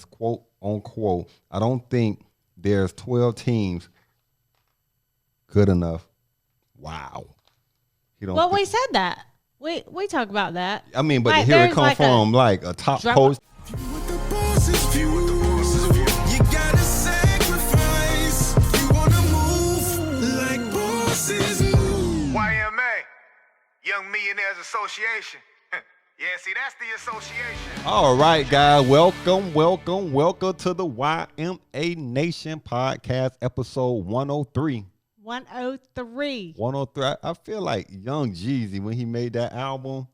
quote unquote. I don't think there's 12 teams good enough. Wow. Well, we said that. We talk about that. I mean, but here it comes from like a top coach. You gotta sacrifice. You wanna move like bosses move. YMA, Young Millionaires Association. Yeah, see, that's the association. All right, guys. Welcome to the YMA Nation podcast, episode 103. 103. 103. I feel like Young Jeezy when he made that album.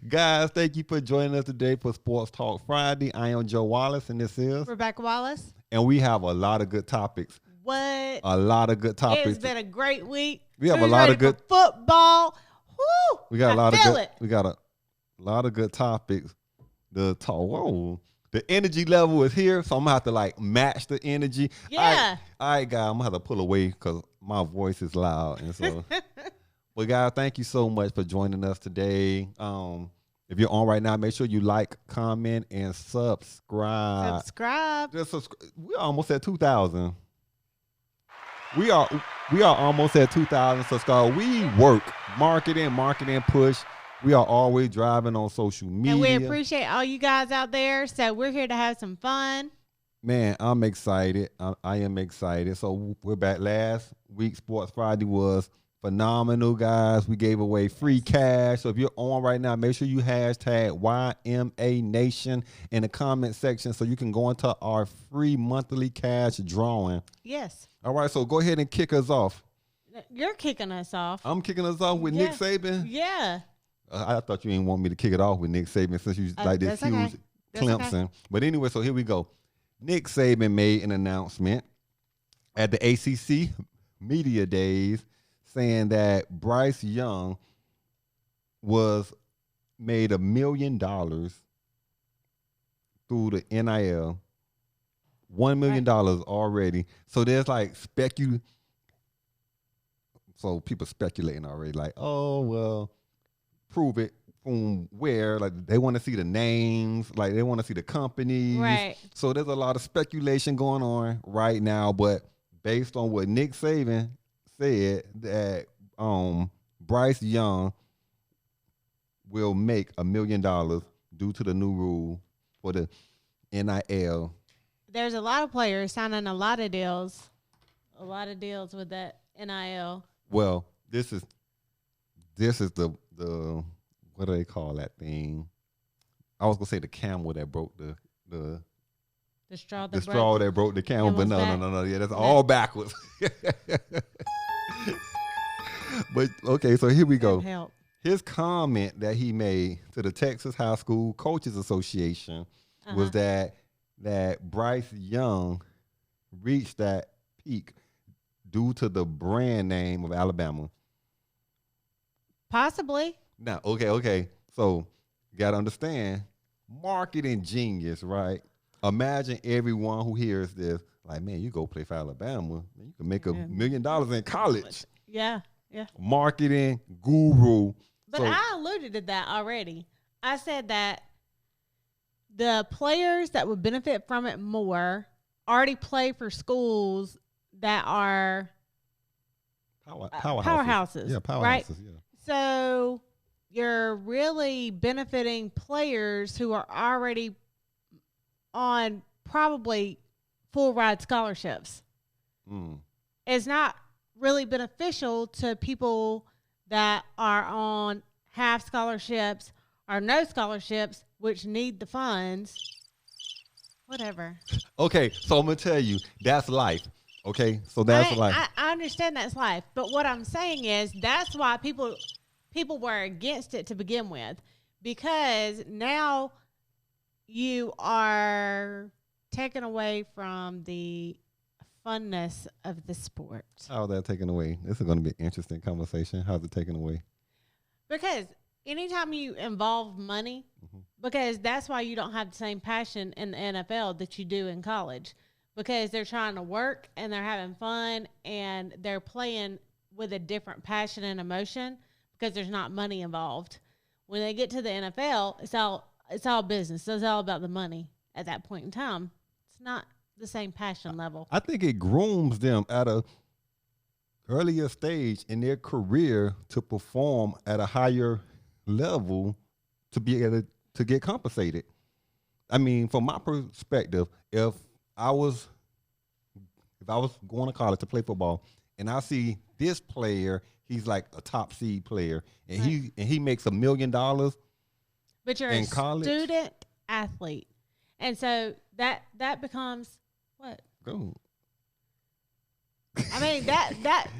Guys, thank you for joining us today for Sports Talk Friday. I am Joe Wallace, and this is Rebecca Wallace. And we have a lot of good topics. What? A lot of good topics. It's been a great week. We have a lot of good football. Woo! We got a lot of good. We got a lot of good topics. The talk. Whoa. The energy level is here, so I'm gonna have to like match the energy. Yeah. All right, guys, I'm gonna have to pull away because my voice is loud, and so. But guys, thank you so much for joining us today. If you're on right now, make sure you like, comment, and subscribe. Subscribe. We're almost at 2,000. We are almost at 2,000 subscribers. We work marketing push. We are always driving on social media. And we appreciate all you guys out there. So we're here to have some fun. Man, I'm excited. I am excited. So we're back. Last week, Sports Friday was phenomenal, guys. We gave away free cash. So if you're on right now, make sure you hashtag YMA Nation in the comment section so you can go into our free monthly cash drawing. Yes. All right, so go ahead and kick us off. You're kicking us off. I'm kicking us off with Nick Saban? Yeah. I thought you didn't want me to kick it off with Nick Saban since you like this huge Clemson. Okay. But anyway, so here we go. Nick Saban made an announcement at the ACC Media Days saying that Bryce Young was made $1 million through the NIL. $1 million already. So there's like so people speculating already like, oh, well, prove it from where, like they want to see the names, like they want to see the companies. Right. So there's a lot of speculation going on right now, but based on what Nick Saban said that Bryce Young will make $1 million due to the new rule for the NIL. There's a lot of players signing a lot of deals with that NIL. Well, this is the what do they call that thing? I was gonna say the camel that broke the straw that broke the camel, but no. Yeah, that's all backwards. But okay, so here we go. His comment that he made to the Texas High School Coaches Association was that Bryce Young reached that peak due to the brand name of Alabama. Possibly. Now, okay. So you got to understand, marketing genius, right? Imagine everyone who hears this, like, man, you go play for Alabama, you can make $1 million in college. Yeah. Marketing guru. But I alluded to that already. I said that the players that would benefit from it more already play for schools that are powerhouses. Yeah, powerhouses. Right? Yeah. So you're really benefiting players who are already on probably full ride scholarships. It's not really beneficial to people that are on half scholarships or no scholarships, which need the funds. Whatever. Okay, so I'm going to tell you, that's life. Okay, so that's life. I understand that's life. But what I'm saying is that's why people were against it to begin with. Because now you are taken away from the funness of the sport. How is that taken away? This is going to be an interesting conversation. How's it taken away? Because anytime you involve money, because that's why you don't have the same passion in the NFL that you do in college. Because they're trying to work and they're having fun and they're playing with a different passion and emotion because there's not money involved. When they get to the NFL, it's all business. It's all about the money. at that point in time. It's not the same passion level. I think it grooms them at a earlier stage in their career to perform at a higher level to be able to get compensated. I mean, from my perspective, if I was going to college to play football and I see this player, he's like a top seed player, and he makes $1 million. But you're in a college, student athlete, and so that becomes what? Go. I mean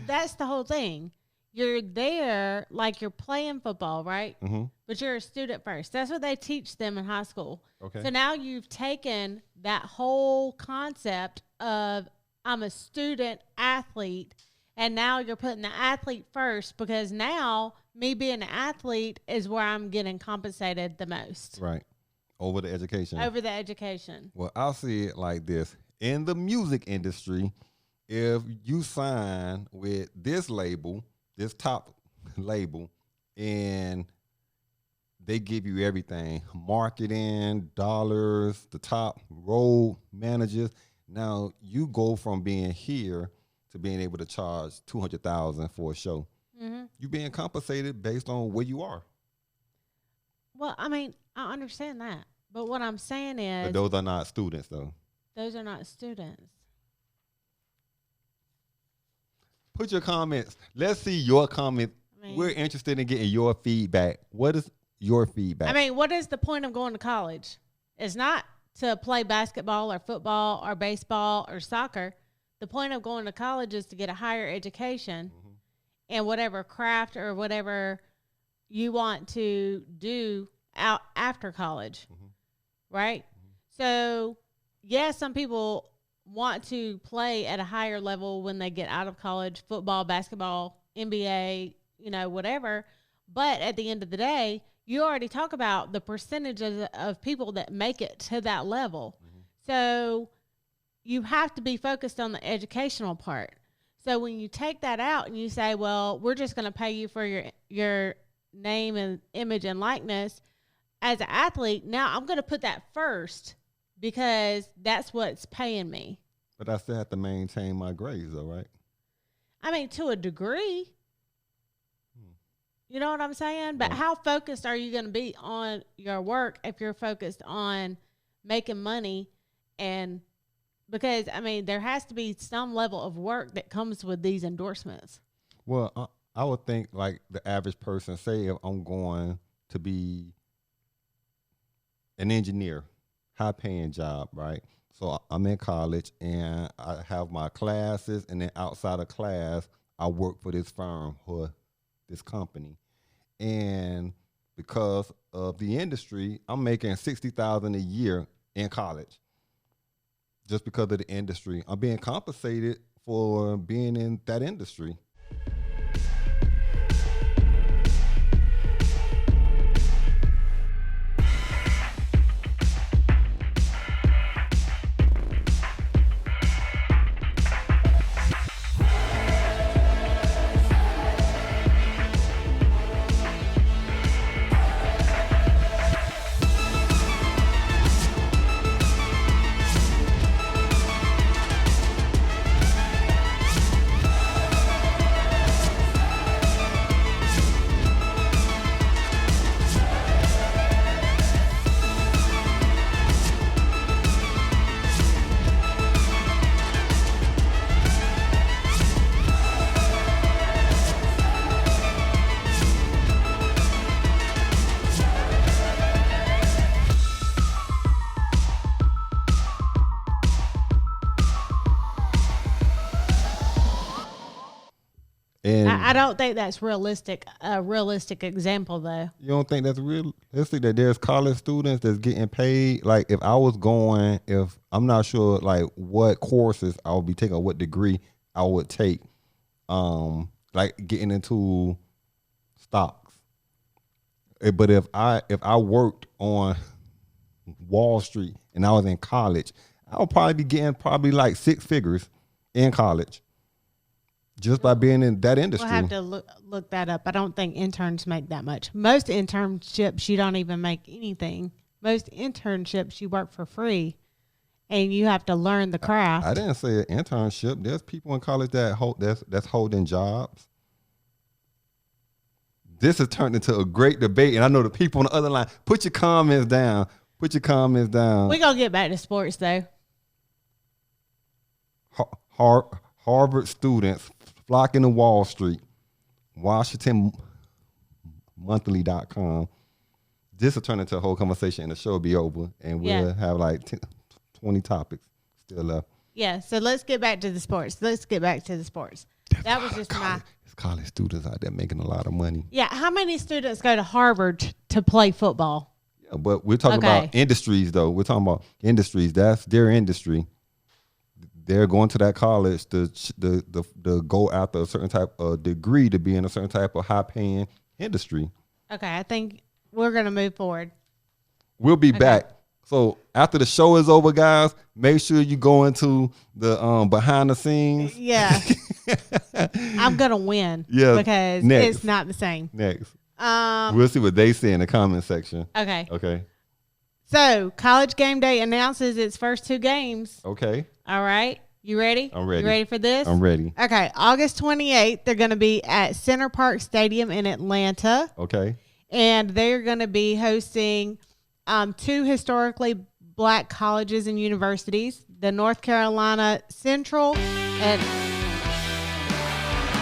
that's the whole thing. You're there like you're playing football, right? Mm-hmm. But you're a student first. That's what they teach them in high school. Okay. So now you've taken that whole concept of I'm a student athlete, and now you're putting the athlete first because now me being an athlete is where I'm getting compensated the most. Right. Over the education. Over the education. Well, I'll see it like this. In the music industry, if you sign with this label, this top label, and they give you everything, marketing, dollars, the top road managers. Now you go from being here to being able to charge $200,000 for a show. Mm-hmm. You're being compensated based on where you are. Well, I mean, I understand that. But what I'm saying is But those are not students, though. those are not students. Put your comments. Let's see your comments. I mean, We're interested in getting your feedback. What is your feedback? I mean, what is the point of going to college? It's not to play basketball or football or baseball or soccer. The point of going to college is to get a higher education and whatever craft or whatever you want to do out after college, right? So, yes, some people want to play at a higher level when they get out of college, football, basketball, NBA, whatever. But at the end of the day, you already talk about the percentages of people that make it to that level. So you have to be focused on the educational part. So when you take that out and you say, well, we're just going to pay you for your name and image and likeness as an athlete, now I'm going to put that first because that's what's paying me. But I still have to maintain my grades, though, right? I mean, to a degree. You know what I'm saying? But how focused are you going to be on your work if you're focused on making money? And because, I mean, there has to be some level of work that comes with these endorsements. Well, I would think like the average person, say if I'm going to be an engineer, high-paying job, right? So I'm in college and I have my classes, and then outside of class, I work for this firm or this company. And because of the industry, I'm making $60,000 a year in college. Just because of the industry, I'm being compensated for being in that industry. And I don't think that's realistic. A realistic example, though. you don't think that's realistic that there's college students that's getting paid? Like if I'm not sure like what courses I would be taking or what degree I would take, like getting into stocks. But if I worked on Wall Street and I was in college, I would probably be getting like 6 figures in college. Just by being in that industry. We'll have to look that up. I don't think interns make that much. Most internships, you don't even make anything Most internships you work for free, and you have to learn the craft. I didn't say an internship. There's people in college that's holding jobs. This has turned into a great debate, and I know the people on the other line. Put your comments down. Put your comments down. We're going to get back to sports, though. Harvard students flocking to Wall Street. WashingtonMonthly.com. This will turn into a whole conversation, and the show will be over, and we'll have like 20 topics still left. Yeah, so let's get back to the sports. That was just There's college students out there making a lot of money. Yeah, how many students go to Harvard to play football? Yeah, but we're talking about industries, though. We're talking about industries. That's their industry. They're going to that college to go after a certain type of degree to be in a certain type of high-paying industry. Okay, I think we're going to move forward. We'll be back. So after the show is over, guys, make sure you go into the behind the scenes. Yeah. I'm going to win. Yeah, because next. it's not the same. Next. We'll see what they say in the comment section. Okay. So, College Game Day announces its first 2 games. Okay. All right. You ready? I'm ready. You ready for this? I'm ready. Okay. August 28th, they're going to be at Center Park Stadium in Atlanta. Okay. And they're going to be hosting 2 historically black colleges and universities, the North Carolina Central and...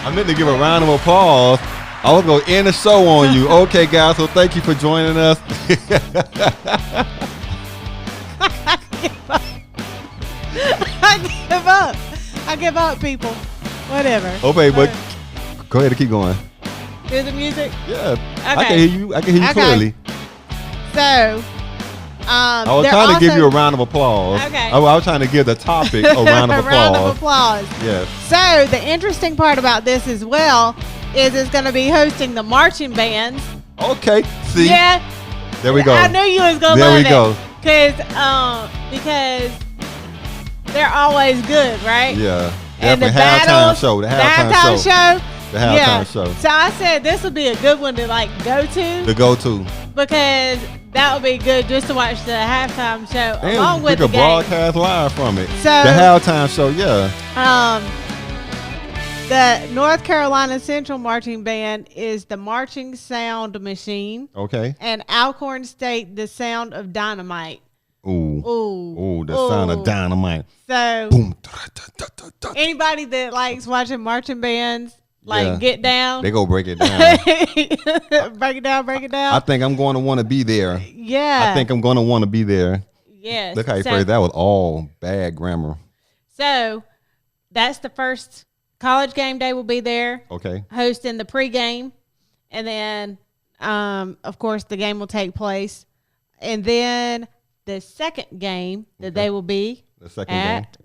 I meant to give a round of applause. I was going to end the show on you. Okay, guys, so thank you for joining us. I give up, people. Whatever. Okay, but go ahead and keep going. Hear the music? Yeah. Okay. I can hear you. I can hear you clearly. So, I was trying to give you a round of applause. Okay. I was trying to give the topic a round of applause. round of applause. Yes. So, the interesting part about this as well is it's going to be hosting the marching bands. Okay. See? Yeah. There we go. I knew you was going to love it. There we go. Because they're always good, right? Yeah. And the halftime battles, show. The halftime show. The halftime show. So I said this would be a good one to go to. The go-to. Because that would be good just to watch the halftime show And along we with the could game. broadcast live from it. So the halftime show, yeah. The North Carolina Central Marching Band is the Marching Sound Machine. Okay. And Alcorn State, the Sound of Dynamite. Ooh, the sound of dynamite. So, boom. Anybody that likes watching marching bands, get down. They go break it down. break it down. I think I'm going to want to be there. Yeah. I think I'm going to want to be there. Yes. Look how you phrased that. Was all bad grammar. So, that's the first. College Game Day will be there. Okay. Hosting the pregame. And then, of course, the game will take place. And then the second game that they will be at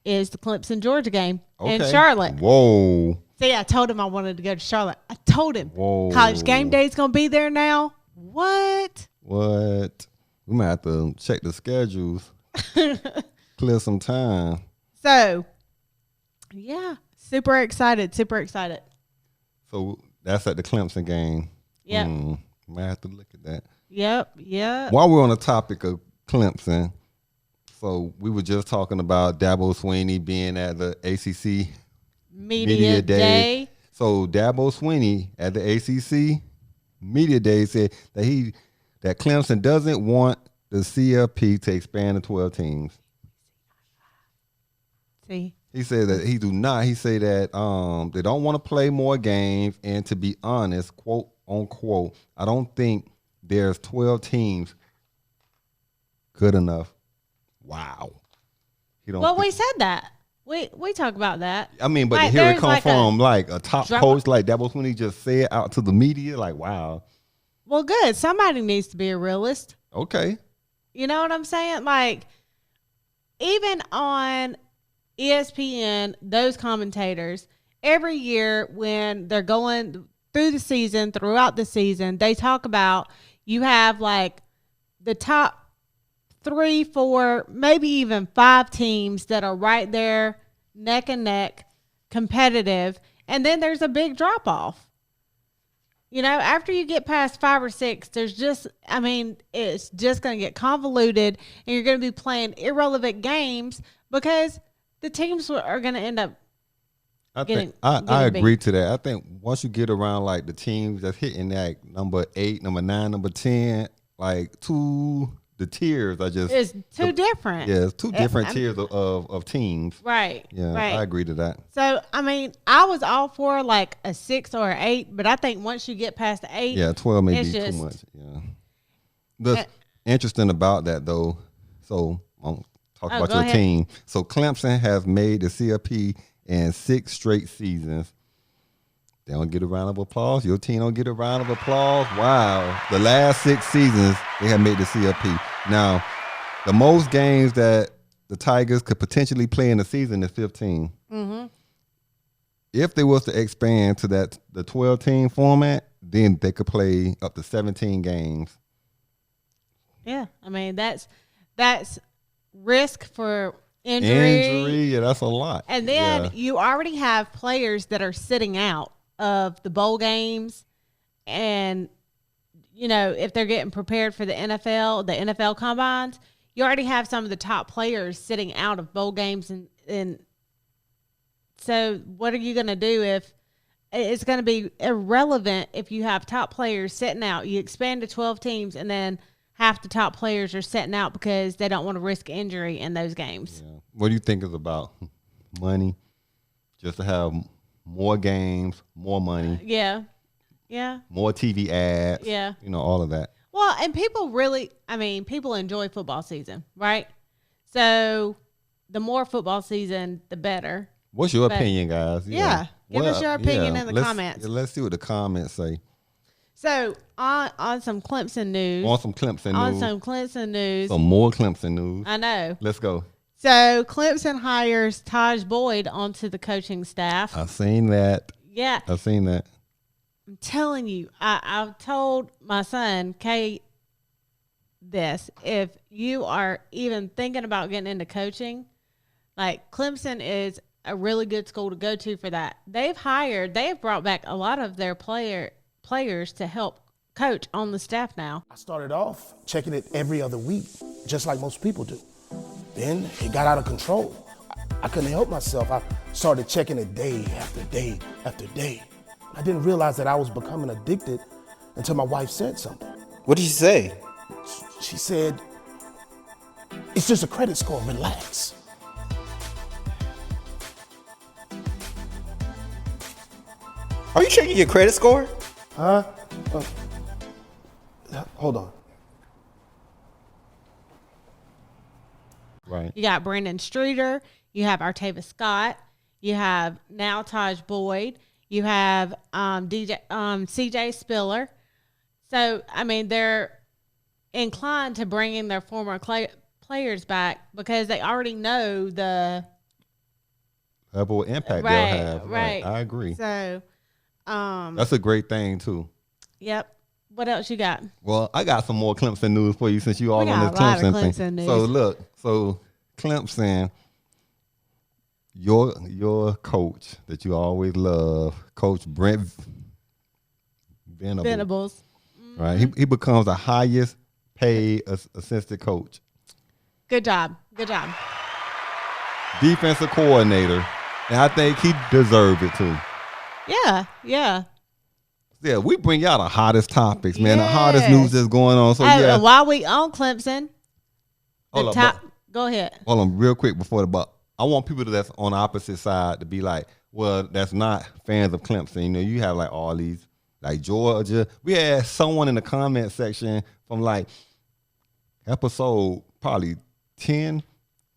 is the Clemson, Georgia game in Charlotte. Whoa. See, I told him I wanted to go to Charlotte. I told him. Whoa. College Game Day is going to be there now. What? We might have to check the schedules. Clear some time. So, yeah. Super excited. So, that's at the Clemson game. Yep. Might have to look at that. Yep. While we're on the topic of Clemson, so we were just talking about Dabo Swinney being at the ACC Media Day. So Dabo Swinney at the ACC Media Day said that Clemson doesn't want the CFP to expand to 12 teams. See? He said that he do not. He said that they don't want to play more games, and to be honest, quote unquote, I don't think there's 12 teams good enough. Wow. We said that. We talk about that. I mean, but here it come from a top coach like that was when he just said out to the media, like, wow. Well, good. Somebody needs to be a realist. Okay. You know what I'm saying? Like, even on ESPN, those commentators, every year when they're going throughout the season, they talk about you have the top 3, 4, maybe even 5 teams that are right there, neck and neck, competitive, and then there's a big drop off. You know, after you get past 5 or 6, there's just, I mean, it's just going to get convoluted, and you're going to be playing irrelevant games because the teams are going to end up getting agree to that. I think once you get around like the teams that's hitting that number 8, number 9, number 10, like the tiers are just it's too different. Yeah, it's two different tiers of teams. Right. Yeah, right. I agree to that. So I mean, I was all for like a 6 or an 8, but I think once you get past the 8, 12 may be too much. Yeah. What's interesting about that though, so I'll talk about your team. So Clemson has made the CFP in 6 straight seasons. They don't get a round of applause. Your team don't get a round of applause. Wow. The last 6 seasons, they have made the CFP. Now, the most games that the Tigers could potentially play in the season is 15. Mm-hmm. If they was to expand to the 12-team format, then they could play up to 17 games. Yeah. I mean, that's risk for injury. Yeah, that's a lot. And then you already have players that are sitting out of the bowl games, and you know, if they're getting prepared for the NFL combines, you already have some of the top players sitting out of bowl games, and so what are you going to do if it's going to be irrelevant if you have top players sitting out? You expand to 12 teams, and then half the top players are sitting out because they don't want to risk injury in those games. Yeah. What do you think is about money? Just to have more games, more money. Yeah. More TV ads. Yeah. You know, all of that. Well, and people enjoy football season, right? So the more football season, the better. What's your opinion, guys? Yeah. Give us your opinion in the comments. Let's see what the comments say. So on some Clemson news. Some more Clemson news. I know. Let's go. So Clemson hires Taj Boyd onto the coaching staff. I've seen that. Yeah. I've seen that. I'm telling you, I've told my son, Kate, this. If you are even thinking about getting into coaching, like Clemson is a really good school to go to for that. They've brought back a lot of their players to help coach on the staff now. I started off checking it every other week, just like most people do. Then it got out of control. I couldn't help myself. I started checking it day after day after day. I didn't realize that I was becoming addicted until my wife said something. What did she say? She said, "It's just a credit score, relax." Are you checking your credit score? Huh? Hold on. Right. You got Brandon Streeter. You have Artavis Scott. You have now Taj Boyd. You have CJ Spiller. So, I mean, they're inclined to bringing their former players back because they already know the level of impact they'll have. Right. I agree. So, that's a great thing, too. Yep. What else you got? Well, I got some more Clemson news for you since you all on this Clemson thing. News. So Clemson, your coach that you always love, Coach Brent Venables. Mm-hmm. Right, he becomes the highest paid assistant coach. Good job. Defensive coordinator, and I think he deserved it too. Yeah, we bring y'all the hottest topics, man. The hottest news that's going on. So and while we on Clemson, go ahead. Hold on, real quick before the buck. I want people that's on the opposite side to be like, well, that's not fans of Clemson. You know, you have like all these, like Georgia. We had someone in the comment section from like episode probably 10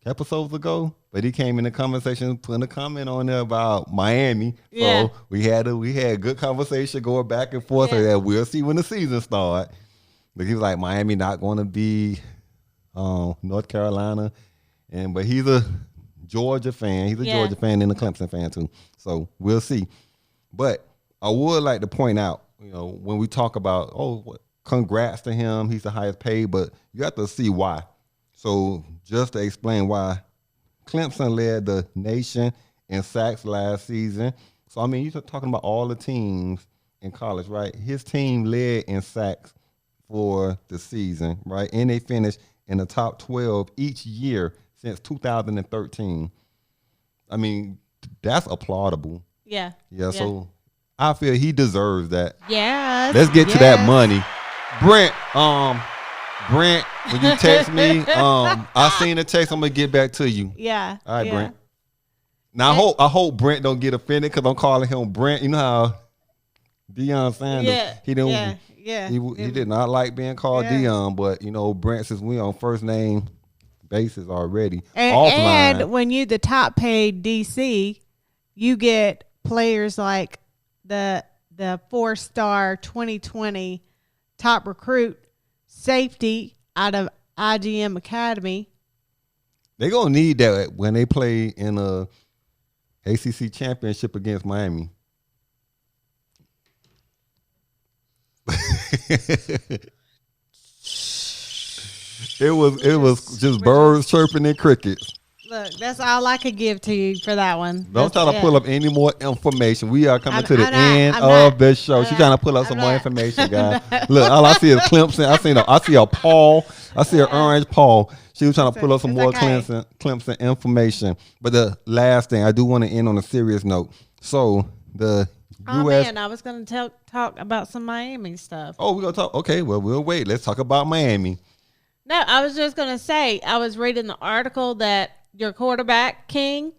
episodes ago, but he came in the comment section, putting a comment on there about Miami. Yeah. So we had a good conversation going back and forth. So that we'll see when the season starts. But he was like, Miami not going to be North Carolina, but he's a Georgia fan. He's a Georgia fan and a Clemson fan too. So we'll see. But I would like to point out, you know, when we talk about, congrats to him, he's the highest paid, but you have to see why. So just to explain why, Clemson led the nation in sacks last season. So, I mean, you're talking about all the teams in college, right? His team led in sacks for the season, right? And they finished in the top 12 each year since 2013. I mean, that's applaudable. Yeah. Yeah, so I feel he deserves that. Yes. Let's get to that money. Brent, when you text me, I seen the text, I'm gonna get back to you. Yeah. All right, Brent. Now I hope Brent don't get offended because I'm calling him Brent. You know how Deion Sanders, he did not like being called Deion, but you know, Brent, since we on first name basis already. And when you the top paid DC, you get players like the 4-star 2020 top recruit safety out of IGM Academy. They're gonna need that when they play in a ACC championship against Miami. It was just birds chirping and crickets. Look, that's all I could give to you for that one. Don't try to pull up any more information. We are coming to the end I'm of the show. She's trying to pull up some more information, guys. Look, all I see is Clemson. I see a Paul. I see an orange Paul. She was trying to pull up some more Clemson information. But the last thing, I do want to end on a serious note. So the U.S. Man, I was going to talk about some Miami stuff. Oh, we're going to talk. Okay, well, we'll wait. Let's talk about Miami. No, I was just going to say, I was reading the article that your quarterback, King,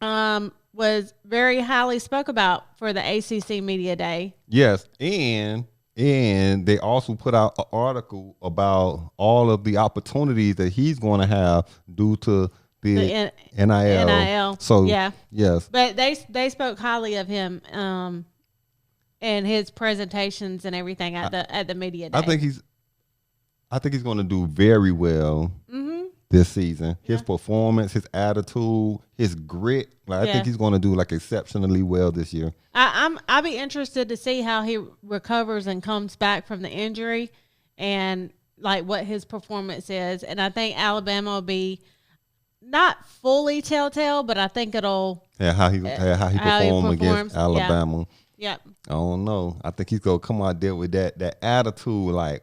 was very highly spoke about for the ACC Media Day. Yes, and they also put out an article about all of the opportunities that he's going to have due to the NIL. So, yes. But they spoke highly of him and his presentations and everything at the Media Day. I think he's going to do very well this season. His performance, his attitude, his grit. I think he's going to do exceptionally well this year. I'll be interested to see how he recovers and comes back from the injury, and what his performance is. And I think Alabama will be not fully telltale, but I think it'll how he performs against Alabama. Yeah. I don't know. I think he's going to come out there with that attitude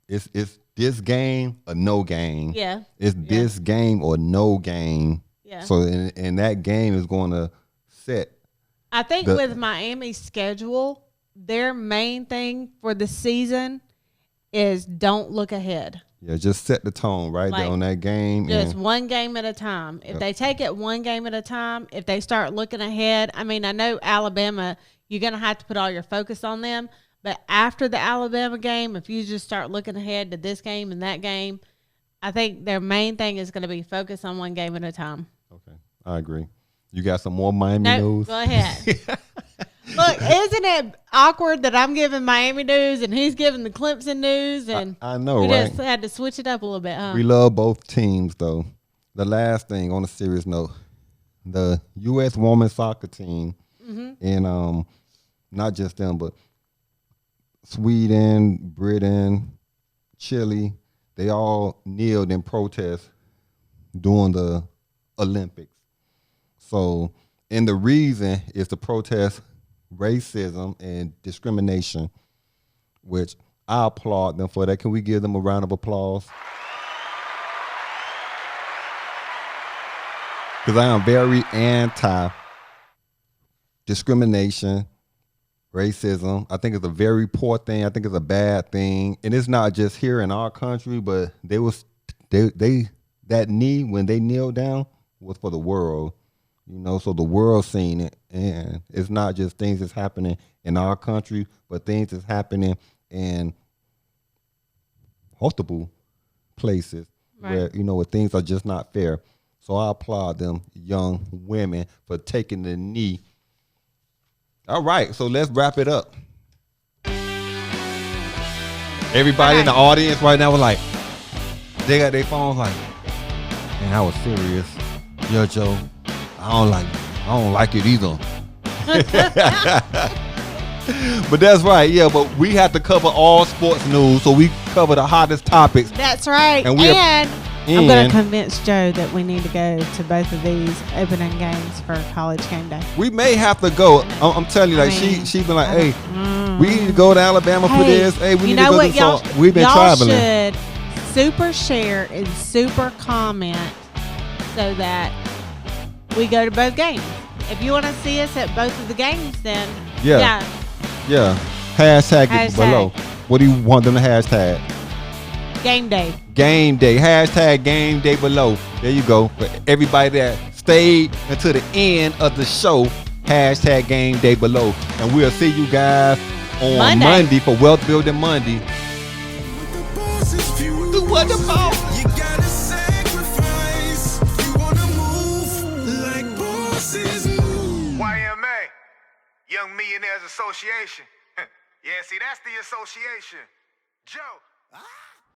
It's this game or no game. Yeah. It's this game or no game. Yeah. So and that game is going to set. I think with Miami's schedule, their main thing for the season is don't look ahead. Yeah, just set the tone right there on that game. Just one game at a time. If they take it one game at a time, if they start looking ahead, I mean, I know Alabama, you're going to have to put all your focus on them. But after the Alabama game, if you just start looking ahead to this game and that game, I think their main thing is going to be focus on one game at a time. Okay, I agree. You got some more Miami news? Go ahead. Look, isn't it awkward that I'm giving Miami news and he's giving the Clemson news? And I know, we right? just had to switch it up a little bit, huh? We love both teams, though. The last thing, on a serious note, the U.S. women's soccer team, and not just them, but Sweden, Britain, Chile, they all kneeled in protest during the Olympics. So, and the reason is to protest racism and discrimination, which I applaud them for that. Can we give them a round of applause? Because I am very anti-discrimination, racism. I think it's a very poor thing. I think it's a bad thing. And it's not just here in our country, but that knee, when they kneel down, was for the world. So the world seen it. And it's not just things that's happening in our country, but things that's happening in multiple places where, where things are just not fair. So I applaud them young women for taking the knee. All right, so let's wrap it up. Everybody in the audience right now was they got their phones man, I was serious. Yo, Joe, I don't like it either. But that's right, but we have to cover all sports news, so we cover the hottest topics. That's right. I'm going to convince Joe that we need to go to both of these opening games for College Game Day. We may have to go. I'm telling you, like she been like, hey, we need to go to Alabama for this. Hey, we need to go what, do so. We've been traveling. Y'all should super share and super comment so that we go to both games. If you want to see us at both of the games, then yeah. Hashtag it below. What do you want them to hashtag? Game Day. Game Day. Hashtag Game Day below. There you go. For everybody that stayed until the end of the show, hashtag Game Day below. And we'll see you guys on Monday for Wealth Building Monday. Do what the boss? You gotta sacrifice. You wanna move like bosses move. YMA, Young Millionaires Association. Yeah, see, that's the association. Joe.